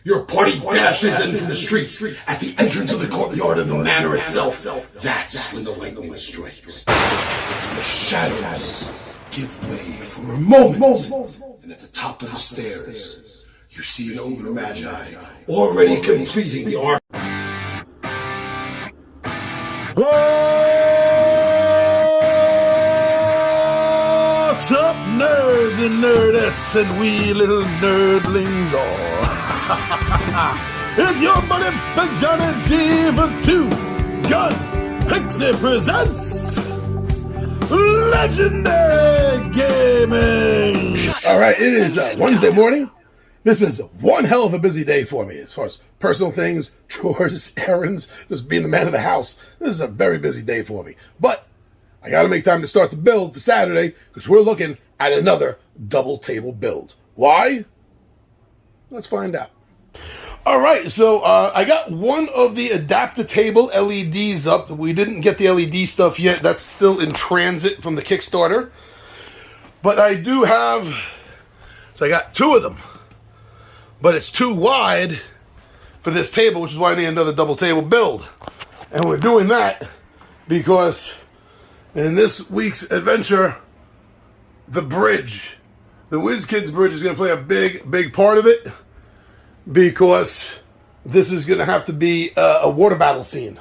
Your party dashes in from the streets at the entrance of the courtyard of the manor itself. That's when the lightning strikes. The shadows give way for a moment. And at the top of the stairs, you see an ogre magi already completing the arc. What's up, nerds and nerdettes and wee little nerdlings all? It's your buddy Big Johnny G for Two Gun Pixie presents Legendary Gaming. All right, it is Wednesday morning. This is one hell of a busy day for me as far as personal things, chores, errands, just being the man of the house. This is a very busy day for me. But I got to make time to start the build for Saturday because we're looking at another double table build. Why? Let's find out. All right, so I got one of the adapter table LEDs up. We didn't get the LED stuff yet. That's still in transit from the Kickstarter. But I do have, so I got two of them. But it's too wide for this table, which is why I need another double table build. And we're doing that because in this week's adventure, the bridge, the WizKids bridge is going to play a big part of it because this is going to have to be a water battle scene.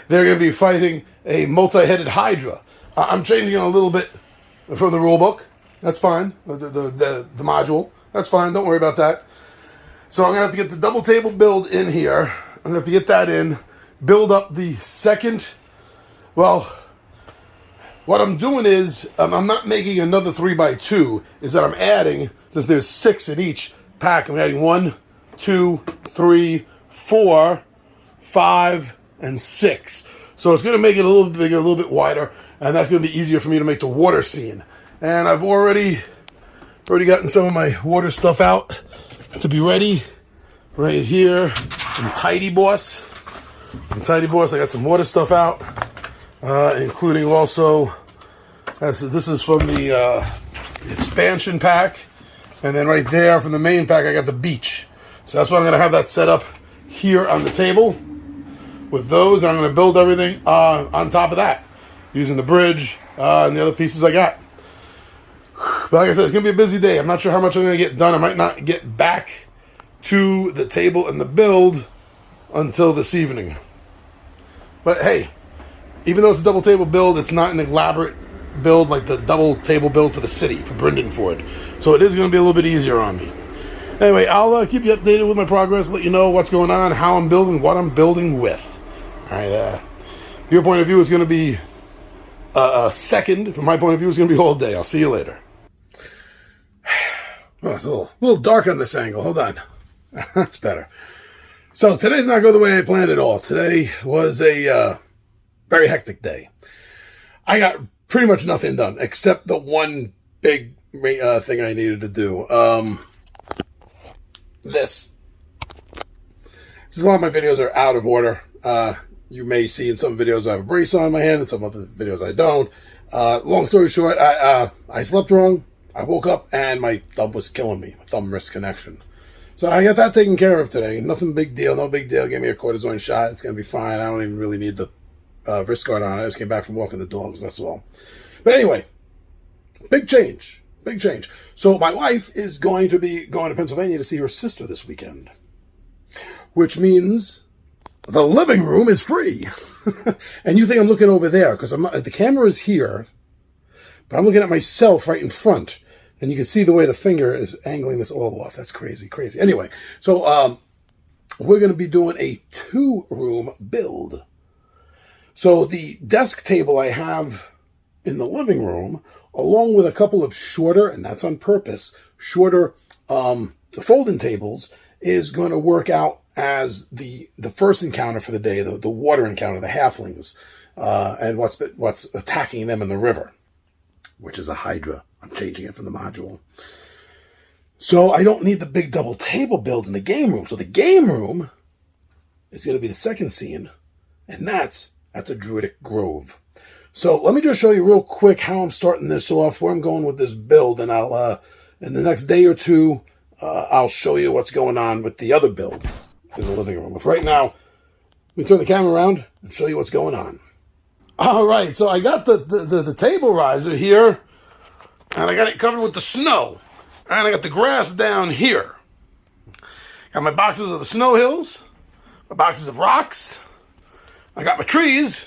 They're going to be fighting a multi-headed Hydra. I'm changing it a little bit from the rule book. That's fine. The module. That's fine. Don't worry about that. So I'm going to have to get the double table build in here. I'm going to have to get that in. Build up the second. Well, what I'm doing is I'm not making another 3x2. Is that I'm adding, since there's 6 in each pack, I'm adding 1, 2, 3, 4, 5, and 6. So it's going to make it a little bit bigger, a little bit wider, and that's going to be easier for me to make the water scene. And I've already gotten some of my water stuff out to be ready. Right here from Tidy Boss. I got some water stuff out, including also, this is from the expansion pack. And then right there from the main pack, I got the beach. So that's why I'm going to have that set up here on the table with those. I'm going to build everything on top of that using the bridge and the other pieces I got. But like I said, it's going to be a busy day. I'm not sure how much I'm going to get done. I might not get back to the table and the build until this evening. But hey, even though it's a double table build, it's not an elaborate build like the double table build for the city, for Brendanford. So it is going to be a little bit easier on me. Anyway, I'll keep you updated with my progress, let you know what's going on, how I'm building, what I'm building with. All right, your point of view is going to be a second. From my point of view, it's going to be all day. I'll see you later. Oh, it's a little dark on this angle. Hold on. That's better. So today did not go the way I planned at all. Today was a very hectic day. I got pretty much nothing done except the one big thing I needed to do. This is a lot of my videos are out of order. You may see in some videos I have a brace on my head, and some other videos I don't. Long story short, I slept wrong. I woke up and my thumb was killing me. My thumb wrist connection. So I got that taken care of today. Nothing big deal. No big deal. Gave me a cortisone shot. It's going to be fine. I don't even really need the wrist guard on. I just came back from walking the dogs. That's all. But anyway, big change. Big change. So my wife is going to be going to Pennsylvania to see her sister this weekend, which means the living room is free. And you think I'm looking over there because the camera is here, but I'm looking at myself right in front. And you can see the way the finger is angling this all off. That's crazy, crazy. Anyway, so we're going to be doing a 2-room build. So the desk table I have in the living room, along with a couple of shorter, and that's on purpose, shorter folding tables, is going to work out as the first encounter for the day, the water encounter, the halflings, and what's attacking them in the river, which is a Hydra. I'm changing it from the module. So I don't need the big double table build in the game room. So the game room is going to be the second scene, and that's at the Druidic Grove. So let me just show you real quick how I'm starting this off, where I'm going with this build, and I'll in the next day or two, I'll show you what's going on with the other build in the living room. But right now, let me turn the camera around and show you what's going on. All right, so I got the table riser here, and I got it covered with the snow. And I got the grass down here. Got my boxes of the snow hills, my boxes of rocks. I got my trees.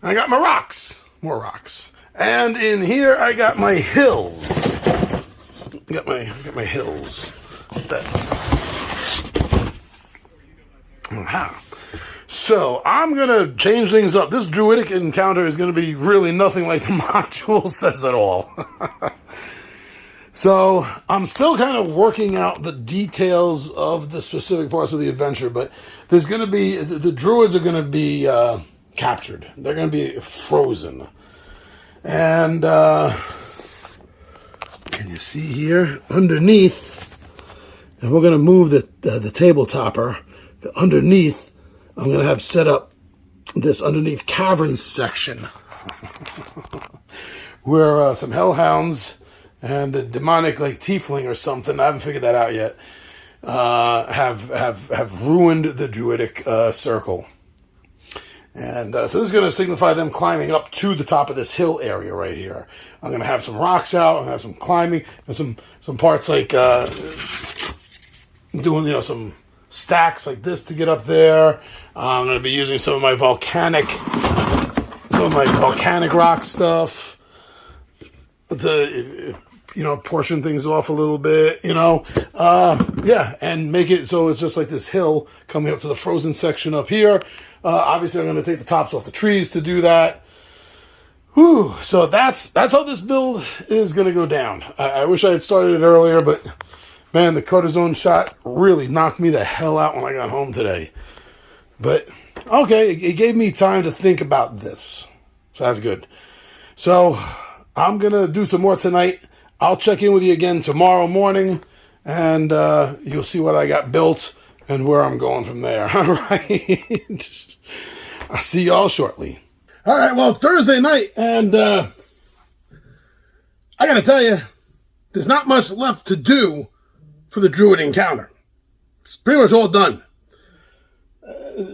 I got my rocks, more rocks. And in here I got my hills. Got my hills. So I'm gonna change things up. This druidic encounter is gonna be really nothing like the module says at all. So I'm still kind of working out the details of the specific parts of the adventure, but there's going to be, the druids are going to be captured. They're going to be frozen. And can you see here underneath, and we're going to move the table topper underneath, I'm going to have set up this underneath cavern section where some hellhounds and a demonic like tiefling or something, I haven't figured that out yet, have ruined the druidic circle. And so this is going to signify them climbing up to the top of this hill area right here. I'm going to have some rocks out, I'm going to have some climbing, and some parts like doing, some stacks like this to get up there. I'm going to be using some of my volcanic rock stuff to portion things off a little bit, and make it so it's just like this hill coming up to the frozen section up here. Obviously, I'm going to take the tops off the trees to do that. Whew. So that's how this build is going to go down. I wish I had started it earlier, but man, the cortisone shot really knocked me the hell out when I got home today. But okay, it gave me time to think about this. So that's good. So I'm going to do some more tonight. I'll check in with you again tomorrow morning, and you'll see what I got built and where I'm going from there. All right. I'll see y'all shortly. All right, well, Thursday night, and I got to tell you, there's not much left to do for the Druid encounter. It's pretty much all done.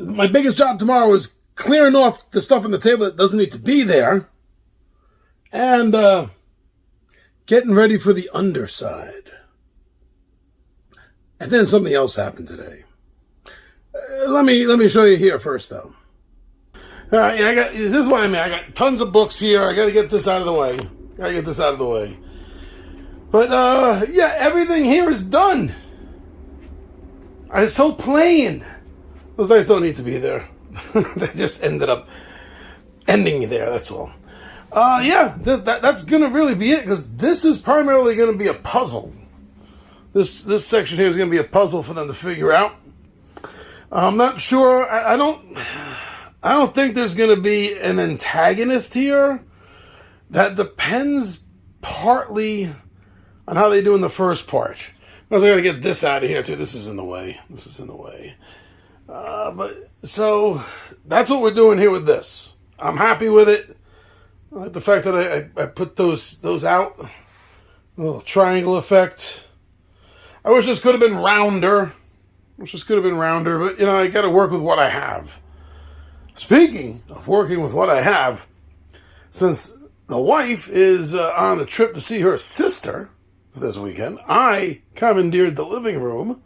My biggest job tomorrow is clearing off the stuff on the table that doesn't need to be there, and getting ready for the underside. And then something else happened today. Let me show you here first, though. This is what I mean. I got tons of books here. I got to get this out of the way. But everything here is done. It's so plain. Those dice don't need to be there. They just ended up ending there. That's all. That's going to really be it, because this is primarily going to be a puzzle. This section here is going to be a puzzle for them to figure out. I'm not sure. I don't think there's going to be an antagonist here. That depends partly on how they do in the first part. Also, I got to get this out of here too. This is in the way. But so that's what we're doing here with this. I'm happy with it. I like the fact that I put those out. A little triangle effect. I wish this could have been rounder. But I got to work with what I have. Speaking of working with what I have, since the wife is on a trip to see her sister this weekend, I commandeered the living room,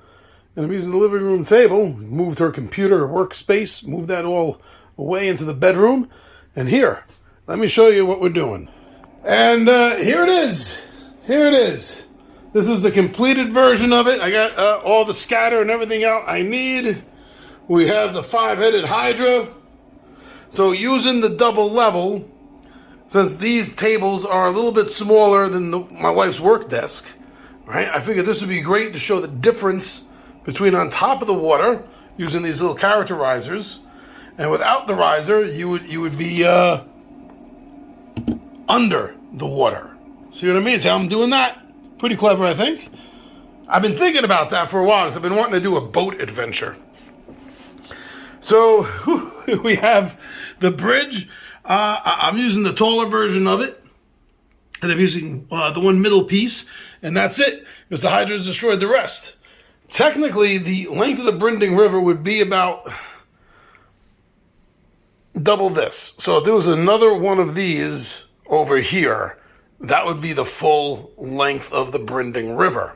and I'm using the living room table, moved her computer workspace, moved that all away into the bedroom, and here, let me show you what we're doing. And here it is. This is the completed version of it. I got all the scatter and everything out I need. We have the 5-headed Hydra. So using the double level, since these tables are a little bit smaller than my wife's work desk, right? I figured this would be great to show the difference between on top of the water, using these little character risers, and without the riser, you would be under the water. See what I mean? See how I'm doing that? Pretty clever, I think. I've been thinking about that for a while, because I've been wanting to do a boat adventure. So we have the bridge. I'm using the taller version of it, and I'm using the one middle piece, and that's it. because the hydras destroyed the rest. Technically, the length of the Brinding River would be about double this. So if there was another one of these over here, that would be the full length of the Brinding River.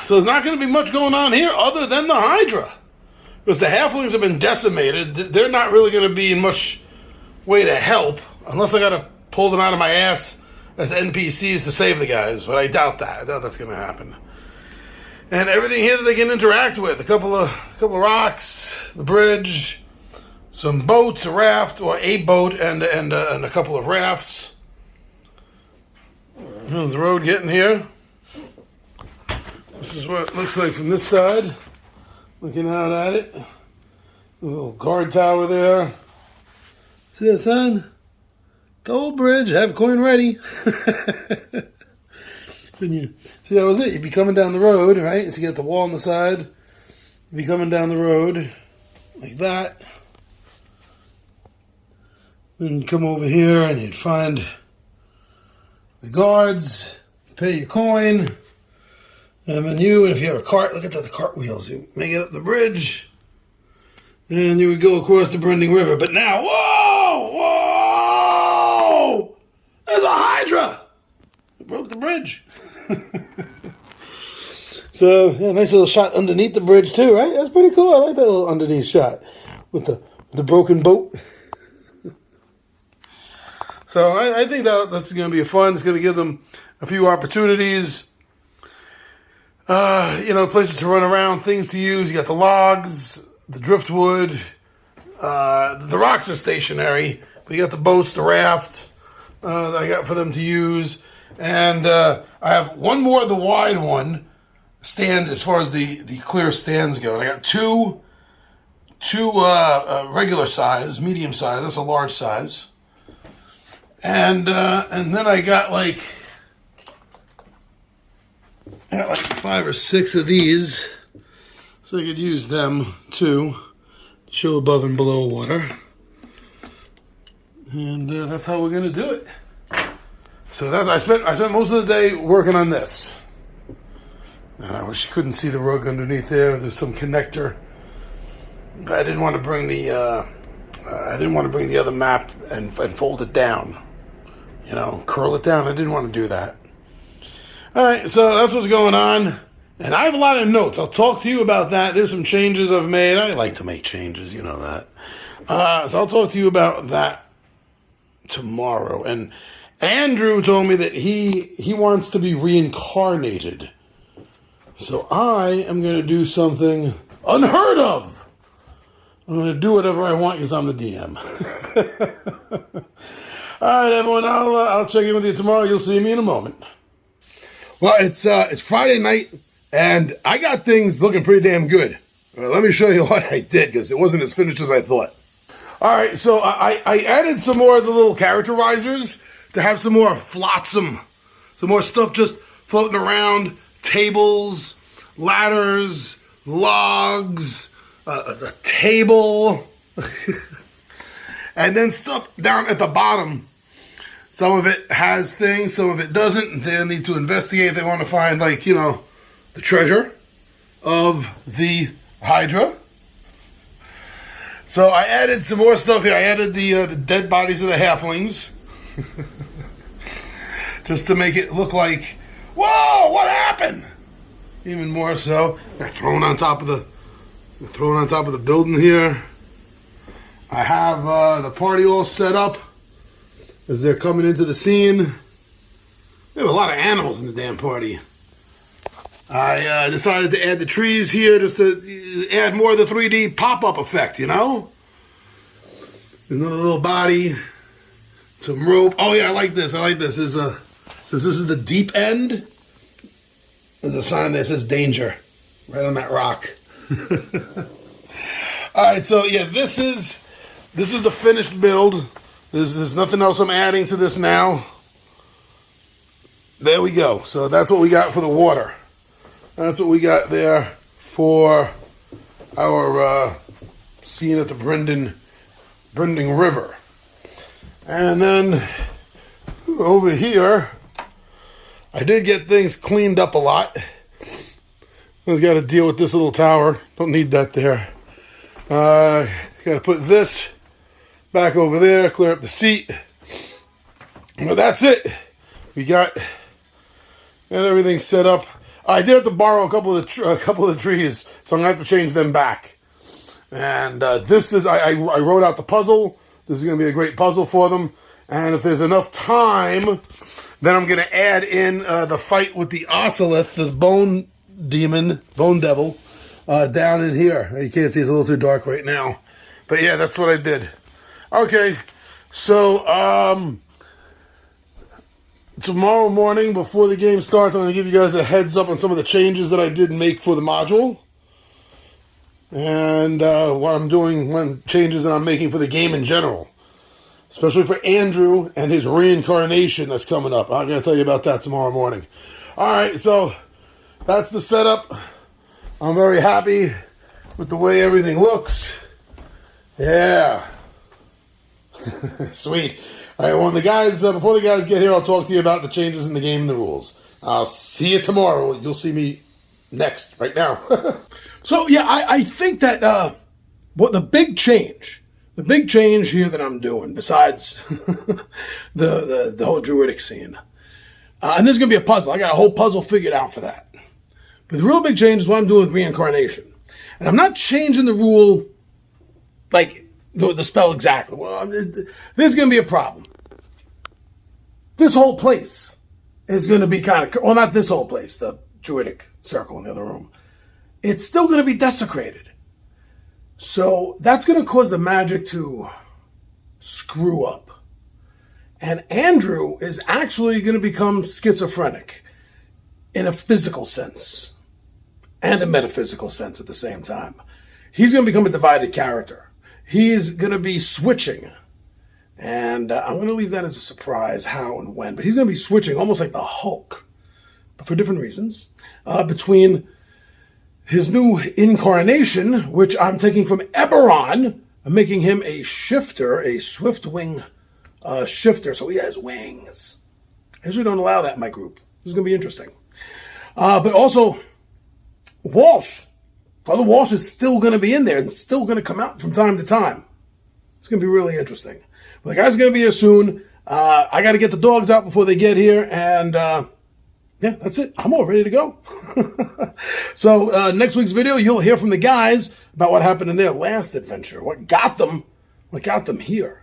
So there's not going to be much going on here other than the Hydra. Because the halflings have been decimated. They're not really going to be in much way to help, unless I got to pull them out of my ass as NPCs to save the guys. But I doubt that. I doubt that's going to happen. And everything here that they can interact with. A couple of rocks, the bridge, some boats, a raft, or a boat, and a couple of rafts. Here's the road getting here. This is what it looks like from this side. Looking out at it. A little guard tower there. See that sign? The old bridge, have coin ready. See, that was it. You'd be coming down the road, right? So you got the wall on the side. You'd be coming down the road like that. Then you'd come over here and you'd find the guards, pay your coin, and then if you have a cart, look at the cart wheels. You make it up the bridge, and you would go across the Brinding River. But now, whoa! There's a Hydra! It broke the bridge. So, yeah, nice little shot underneath the bridge too, right? That's pretty cool. I like that little underneath shot with the broken boat. So I think that's going to be fun. It's going to give them a few opportunities. Places to run around, things to use. You got the logs, the driftwood. The rocks are stationary, but you got the boats, the raft that I got for them to use. And I have one more of the wide one stand as far as the clear stands go. And I got two regular size, medium size. That's a large size. And then I got like 5 or 6 of these, so I could use them too to show above and below water. And that's how we're gonna do it. So I spent most of the day working on this. And I wish you couldn't see the rug underneath there. There's some connector. I didn't want to bring the other map and fold it down. Curl it down. I didn't want to do that. All right, so that's what's going on. And I have a lot of notes. I'll talk to you about that. There's some changes I've made. I like to make changes, you know that. So I'll talk to you about that tomorrow. And Andrew told me that he wants to be reincarnated. So I am going to do something unheard of. I'm going to do whatever I want because I'm the DM. All right, everyone. I'll check in with you tomorrow. You'll see me in a moment. Well, it's Friday night, and I got things looking pretty damn good. Let me show you what I did, because it wasn't as finished as I thought. All right, so I added some more of the little characterizers to have some more flotsam, some more stuff just floating around, tables, ladders, logs, a table, and then stuff down at the bottom. Some of it has things, some of it doesn't. They need to investigate. They want to find, the treasure of the Hydra. So I added some more stuff here. I added the dead bodies of the halflings. Just to make it look like, whoa, what happened? Even more so. They're thrown on top of the building here. I have the party all set up as they're coming into the scene. We have a lot of animals in the damn party. I decided to add the trees here just to add more of the 3D pop-up effect, Another little body, some rope. Oh yeah, I like this. Since this is the deep end, there's a sign that says danger right on that rock. All right, so yeah, this is the finished build. There's nothing else I'm adding to this now. There we go. So that's what we got for the water. That's what we got there for our scene at the Brinding River. And then over here, I did get things cleaned up a lot. I've got to deal with this little tower. Don't need that there. Got to put this back over there, clear up the seat. But that's it. We got everything set up. I did have to borrow a couple of the trees, so I'm gonna have to change them back. And this is I wrote out the puzzle. This is gonna be a great puzzle for them. And if there's enough time, then I'm gonna add in the fight with the Ocelith, the bone devil, down in here. You can't see; it's a little too dark right now. But yeah, that's what I did. Okay, so tomorrow morning before the game starts, I'm going to give you guys a heads up on some of the changes that I did make for the module. And what I'm doing, changes that I'm making for the game in general. Especially for Andrew and his reincarnation that's coming up. I'm going to tell you about that tomorrow morning. Alright, so that's the setup. I'm very happy with the way everything looks. Yeah. Sweet. All right, before the guys get here, I'll talk to you about the changes in the game and the rules. I'll see you tomorrow. You'll see me next, right now. So, yeah, I think that what the big change here that I'm doing, besides the whole druidic scene, and there's going to be a puzzle. I got a whole puzzle figured out for that. But the real big change is what I'm doing with reincarnation. And I'm not changing the rule, like, the spell exactly. Well, there's going to be a problem. This whole place is going to be kind of... Well, not this whole place, the druidic circle in the other room. It's still going to be desecrated. So that's going to cause the magic to screw up. And Andrew is actually going to become schizophrenic in a physical sense and a metaphysical sense at the same time. He's going to become a divided character. He's going to be switching. And I'm going to leave that as a surprise, how and when. But he's going to be switching almost like the Hulk, but for different reasons, between his new incarnation, which I'm taking from Eberron. I'm making him a shifter, a swift wing shifter, so he has wings. I usually don't allow that in my group. This is going to be interesting. But also, Walsh. Father Walsh is still going to be in there and still going to come out from time to time. It's going to be really interesting. But the guy's going to be here soon. I got to get the dogs out before they get here. And yeah, that's it. I'm all ready to go. So next week's video, you'll hear from the guys about what happened in their last adventure. What got them here.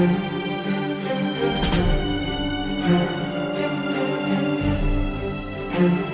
Thank you.